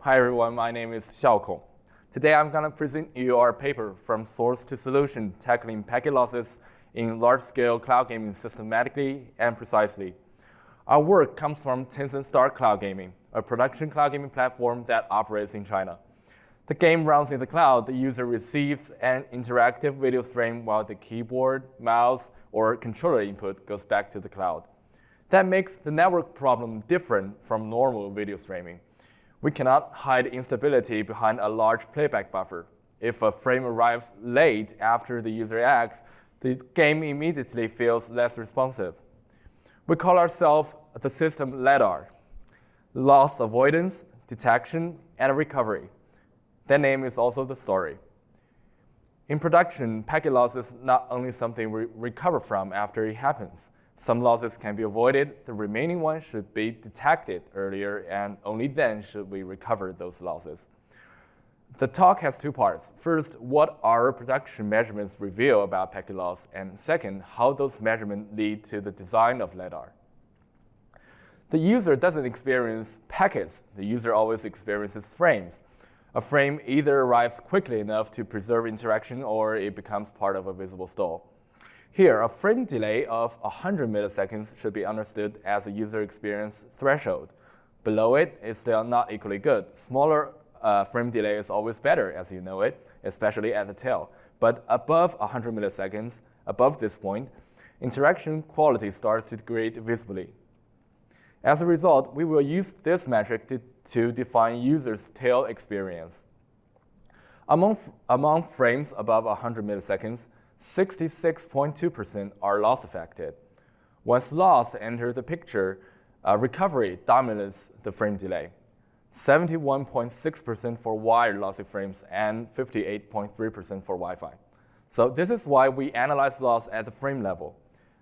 Hi everyone, my name is Xiao. Today I'm going to present you our paper from source to solution tackling packet losses in large-scale cloud gaming systematically and precisely. Our work comes from Tencent START Cloud Gaming, a production cloud gaming platform that operates in China. The game runs in the cloud. The user receives an interactive video stream while the keyboard, mouse, or controller input goes back to the cloud. That makes the network problem different from normal video streaming. We cannot hide instability behind a large playback buffer. If a frame arrives late after the user acts, the game immediately feels less responsive. We call ourselves the system LADR, loss avoidance, detection, and recovery. That name is also the story. In production, packet loss is not only something we recover from after it happens. Some losses can be avoided. The remaining ones should be detected earlier, and only then should we recover those losses. The talk has two parts. First, what our production measurements reveal about packet loss, and second, how those measurements lead to the design of LADR. The user doesn't experience packets. The user always experiences frames. A frame either arrives quickly enough to preserve interaction or it becomes part of a visible stall. Here, a frame delay of 100 milliseconds should be understood as a user experience threshold. Below it is still not equally good. Smaller frame delay is always better, as you know it, especially at the tail. But above 100 milliseconds, above this point, interaction quality starts to degrade visibly. As a result, we will use this metric to define users' tail experience. Among frames above 100 milliseconds, 66.2% are loss affected. Once loss enters the picture, recovery dominates the frame delay. 71.6% for wired lossy frames and 58.3% for Wi-Fi. So this is why we analyze loss at the frame level.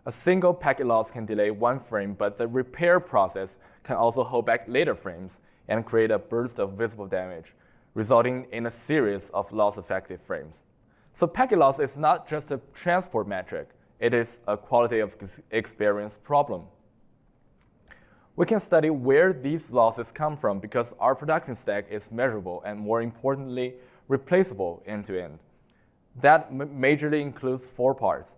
A single packet loss can delay one frame, but the repair process can also hold back later frames and create a burst of visible damage, resulting in a series of loss-affected frames. So packet loss is not just a transport metric. It is a quality of experience problem. We can study where these losses come from because our production stack is measurable and, more importantly, replaceable end-to-end. That majorly includes four parts.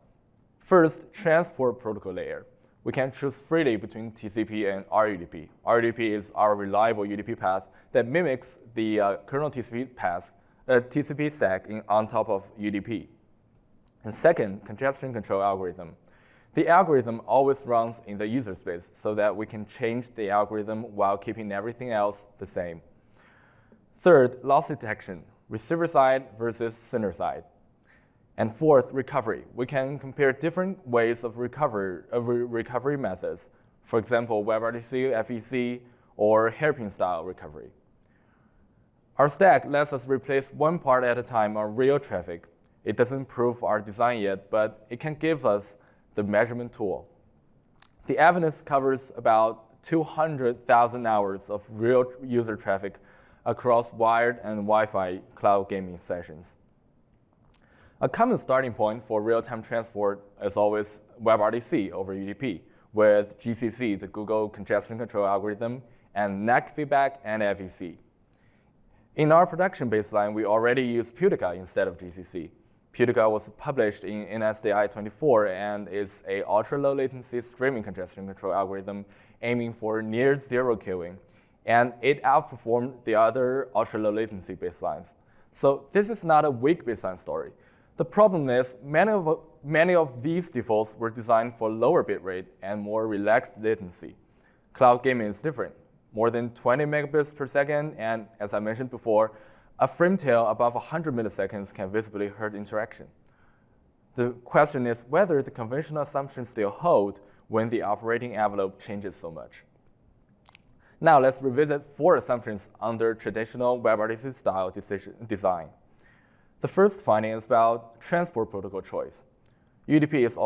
First, transport protocol layer. We can choose freely between TCP and RUDP. RUDP is our reliable UDP path that mimics the kernel TCP stack on top of UDP. And second, congestion control algorithm. The algorithm always runs in the user space so that we can change the algorithm while keeping everything else the same. Third, loss detection, receiver side versus sender side. And fourth, recovery. We can compare different ways of recovery methods. For example, WebRTC, FEC, or hairpin-style recovery. Our stack lets us replace one part at a time on real traffic. It doesn't prove our design yet, but it can give us the measurement tool. The evidence covers about 200,000 hours of real user traffic across wired and Wi-Fi cloud gaming sessions. A common starting point for real-time transport is always WebRTC over UDP, with GCC, the Google Congestion Control Algorithm, and NAC feedback and FEC. In our production baseline, we already use Putica instead of GCC. Putica was published in NSDI 24 and is an ultra-low latency streaming congestion control algorithm aiming for near zero queuing, and it outperformed the other ultra-low latency baselines. So this is not a weak baseline story. The problem is many of these defaults were designed for lower bitrate and more relaxed latency. Cloud gaming is different. More than 20 megabits per second, and as I mentioned before, a frame tail above 100 milliseconds can visibly hurt interaction. The question is whether the conventional assumptions still hold when the operating envelope changes so much. Now let's revisit four assumptions under traditional WebRTC style design. The first finding is about transport protocol choice. UDP is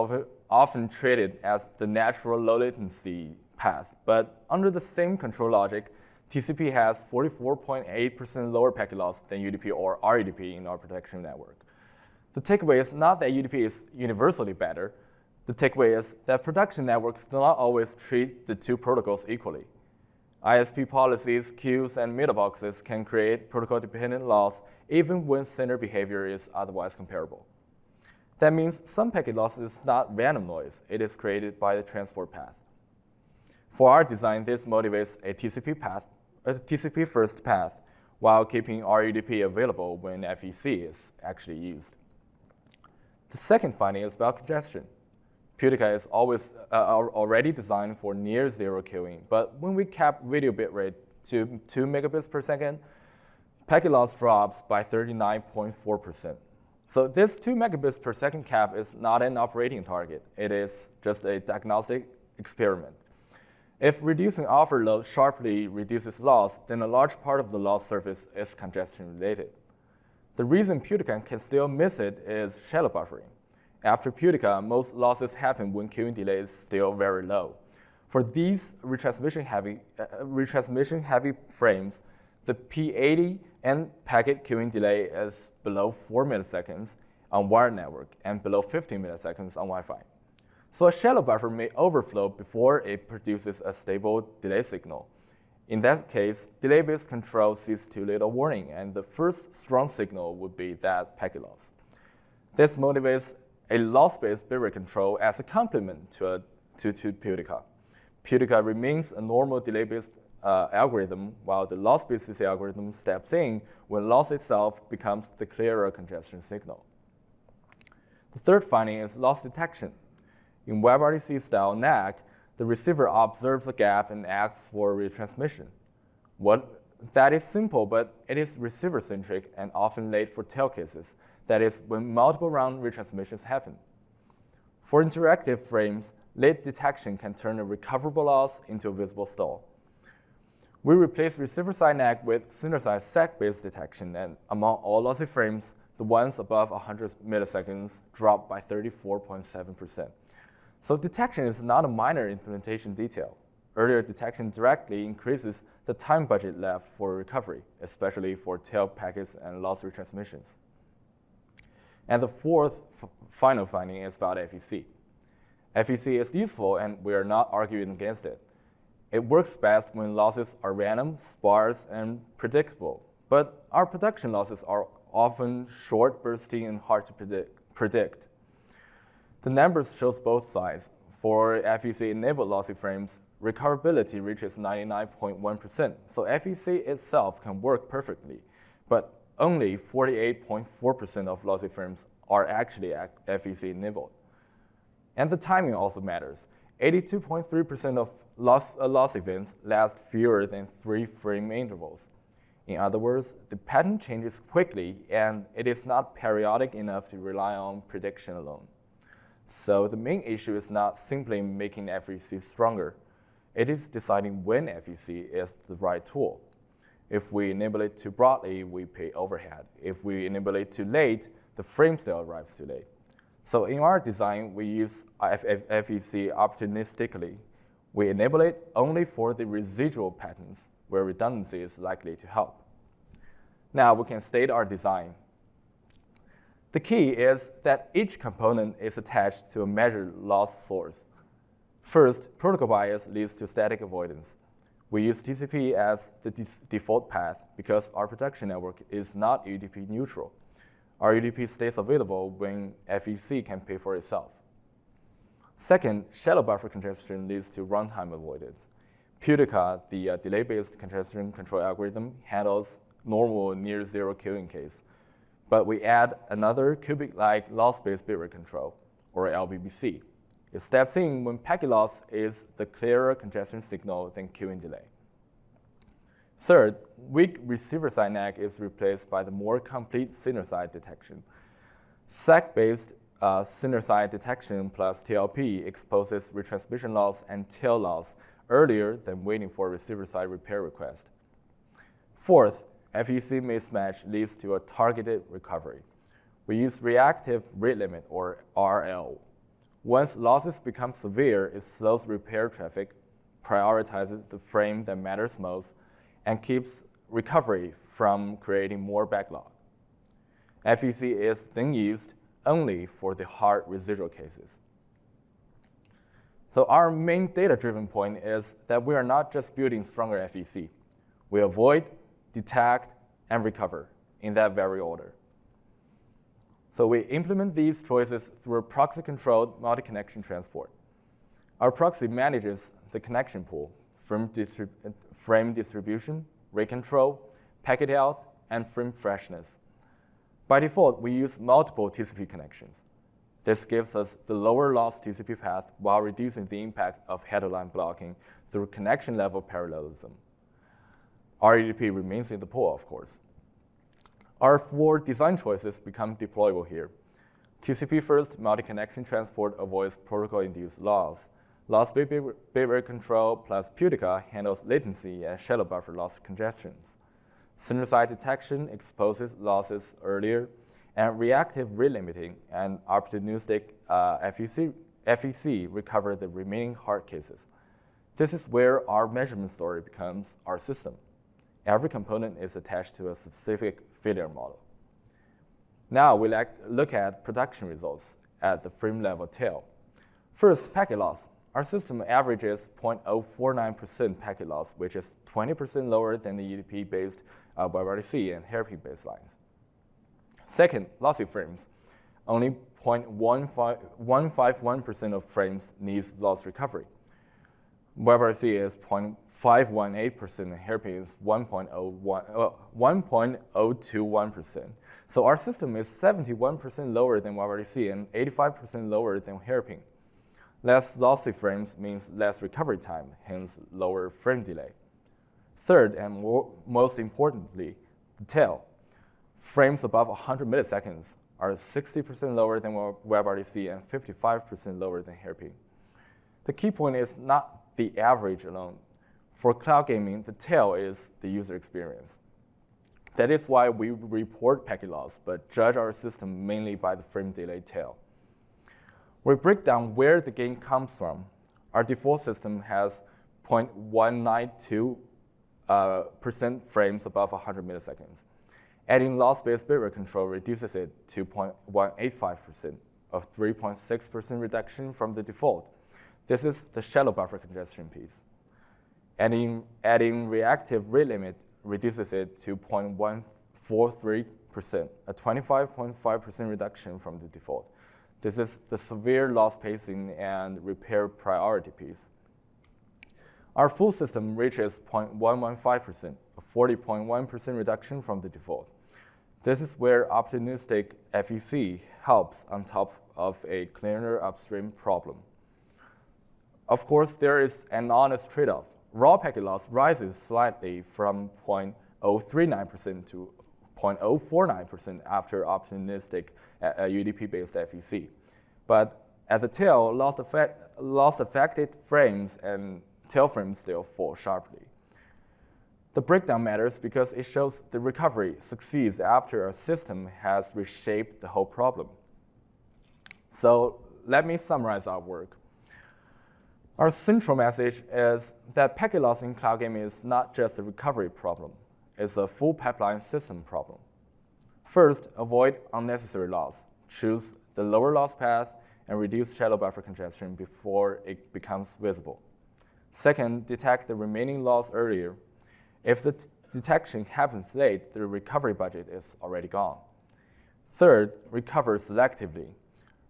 often treated as the natural low latency path, but under the same control logic, TCP has 44.8% lower packet loss than UDP or RUDP in our production network. The takeaway is not that UDP is universally better. The takeaway is that production networks do not always treat the two protocols equally. ISP policies, queues, and mailboxes can create protocol-dependent loss even when sender behavior is otherwise comparable. That means some packet loss is not random noise. It is created by the transport path. For our design, this motivates a TCP-first path while keeping RUDP available when FEC is actually used. The second finding is about congestion. Putica is already designed for near zero queuing, but when we cap video bitrate to 2 megabits per second, packet loss drops by 39.4%. So this 2 megabits per second cap is not an operating target. It is just a diagnostic experiment. If reducing overload sharply reduces loss, then a large part of the loss surface is congestion related. The reason Putica can still miss it is shallow buffering. After Putica, most losses happen when queuing delay is still very low. For these retransmission-heavy frames, the P80 and packet queuing delay is below 4 milliseconds on wired network and below 15 milliseconds on Wi-Fi. So a shallow buffer may overflow before it produces a stable delay signal. In that case, delay-based control sees too little warning, and the first strong signal would be that packet loss. This motivates a loss-based bitrate control as a complement to Putica. Putica remains a normal delay-based algorithm, while the loss-based CC algorithm steps in when loss itself becomes the clearer congestion signal. The third finding is loss detection. In WebRTC style NAC, the receiver observes a gap and asks for retransmission. That is simple, but it is receiver-centric and often late for tail cases. That is, when multiple round retransmissions happen. For interactive frames, late detection can turn a recoverable loss into a visible stall. We replace receiver-side NAC with sender-side STAC-based detection, and among all lossy frames, the ones above 100 milliseconds drop by 34.7%. So detection is not a minor implementation detail. Earlier detection directly increases the time budget left for recovery, especially for tail packets and loss retransmissions. And the fourth final finding is about FEC. FEC is useful, and we are not arguing against it. It works best when losses are random, sparse, and predictable. But our production losses are often short, bursty, and hard to predict. The numbers shows both sides. For FEC-enabled lossy frames, recoverability reaches 99.1%, so FEC itself can work perfectly. But only 48.4% of lossy frames are actually FEC-enabled. And the timing also matters. 82.3% of loss events last fewer than 3 frame intervals. In other words, the pattern changes quickly, and it is not periodic enough to rely on prediction alone. So the main issue is not simply making FEC stronger. It is deciding when FEC is the right tool. If we enable it too broadly, we pay overhead. If we enable it too late, the frame still arrives too late. So in our design, we use FEC opportunistically. We enable it only for the residual patterns where redundancy is likely to help. Now we can state our design. The key is that each component is attached to a measured loss source. First, protocol bias leads to static avoidance. We use TCP as the default path because our production network is not UDP neutral. Our UDP stays available when FEC can pay for itself. Second, shallow buffer congestion leads to runtime avoidance. Putica, the delay-based congestion control algorithm, handles normal near-zero queuing case. But we add another cubic-like loss-based bitrate control, or LBBC. It steps in when packet loss is the clearer congestion signal than queuing delay. Third, weak receiver-side NAC is replaced by the more complete sender-side detection. SAC-based sender-side detection plus TLP exposes retransmission loss and tail loss earlier than waiting for receiver-side repair request. Fourth, FEC mismatch leads to a targeted recovery. We use reactive rate limit, or RL. Once losses become severe, it slows repair traffic, prioritizes the frame that matters most, and keeps recovery from creating more backlog. FEC is then used only for the hard residual cases. So our main data-driven point is that we are not just building stronger FEC. We avoid, detect, and recover in that very order. So we implement these choices through proxy-controlled multi-connection transport. Our proxy manages the connection pool, frame distribution, rate control, packet health, and frame freshness. By default, we use multiple TCP connections. This gives us the lower loss TCP path while reducing the impact of header-line blocking through connection-level parallelism. RADP remains in the pool, of course. Our 4 design choices become deployable here. TCP-first multi-connection transport avoids protocol-induced loss. Loss bit rate control plus Pudica handles latency and shallow buffer loss congestions. Center-side detection exposes losses earlier, and reactive rate limiting and opportunistic FEC recover the remaining hard cases. This is where our measurement story becomes our system. Every component is attached to a specific failure model. Now we look at production results at the frame level tail. First, packet loss. Our system averages 0.049% packet loss, which is 20% lower than the UDP-based WebRTC and hairpin baselines. Second, lossy frames. Only 0.151% of frames needs loss recovery. WebRTC is 0.518% and hairpin is 1.021%. So our system is 71% lower than WebRTC and 85% lower than hairpin. Less lossy frames means less recovery time, hence lower frame delay. Third, and most importantly, the tail. Frames above 100 milliseconds are 60% lower than WebRTC and 55% lower than hairpin. The key point is not the average alone. For cloud gaming, the tail is the user experience. That is why we report packet loss, but judge our system mainly by the frame delay tail. We break down where the gain comes from. Our default system has 0.192% frames above 100 milliseconds. Adding loss-based bitrate control reduces it to 0.185%, a 3.6% reduction from the default. This is the shallow buffer congestion piece. Adding reactive rate limit reduces it to 0.143%, a 25.5% reduction from the default. This is the severe loss pacing and repair priority piece. Our full system reaches 0.115%, a 40.1% reduction from the default. This is where opportunistic FEC helps on top of a cleaner upstream problem. Of course, there is an honest trade-off. Raw packet loss rises slightly from 0.039% to 0.049% after opportunistic UDP-based FEC. But at the tail, loss affected frames and tail frames still fall sharply. The breakdown matters because it shows the recovery succeeds after a system has reshaped the whole problem. So let me summarize our work. Our central message is that packet loss in cloud gaming is not just a recovery problem. It's a full pipeline system problem. First, avoid unnecessary loss. Choose the lower loss path and reduce shallow buffer congestion before it becomes visible. Second, detect the remaining loss earlier. If the detection happens late, the recovery budget is already gone. Third, recover selectively.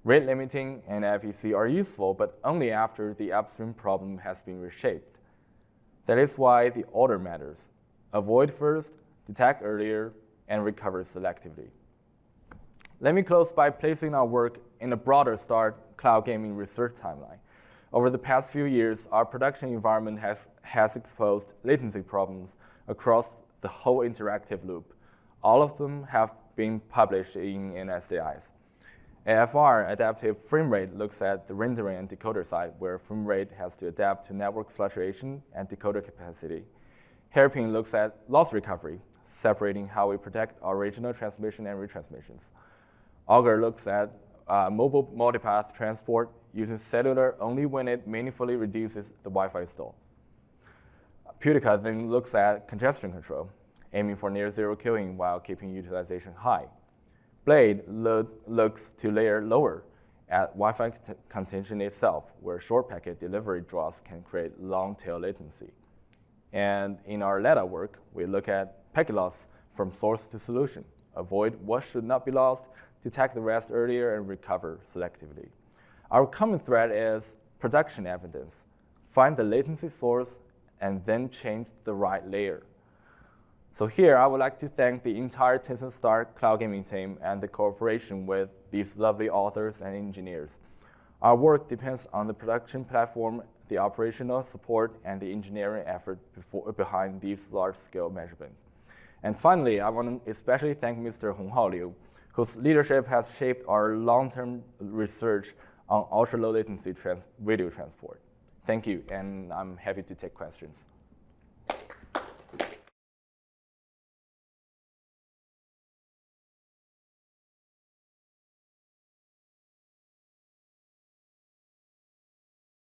Rate limiting and FEC are useful, but only after the upstream problem has been reshaped. That is why the order matters. Avoid first, detect earlier, and recover selectively. Let me close by placing our work in a broader START cloud gaming research timeline. Over the past few years, our production environment has exposed latency problems across the whole interactive loop. All of them have been published in NSDIs. AFR, adaptive frame rate, looks at the rendering and decoder side, where frame rate has to adapt to network fluctuation and decoder capacity. Hairpin looks at loss recovery, separating how we protect our original transmission and retransmissions. Augur looks at mobile multipath transport using cellular only when it meaningfully reduces the Wi-Fi stall. Pudica then looks at congestion control, aiming for near zero queuing while keeping utilization high. Blade looks to layer lower at Wi-Fi contention itself, where short packet delivery draws can create long tail latency. And in our LADR work, we look at packet loss from source to solution, avoid what should not be lost, detect the rest earlier, and recover selectively. Our common thread is production evidence. Find the latency source and then change the right layer. So here, I would like to thank the entire Tencent START cloud gaming team and the cooperation with these lovely authors and engineers. Our work depends on the production platform, the operational support, and the engineering effort behind these large-scale measurements. And finally, I want to especially thank Mr. Honghao Liu, whose leadership has shaped our long-term research on ultra-low latency video transport. Thank you, and I'm happy to take questions.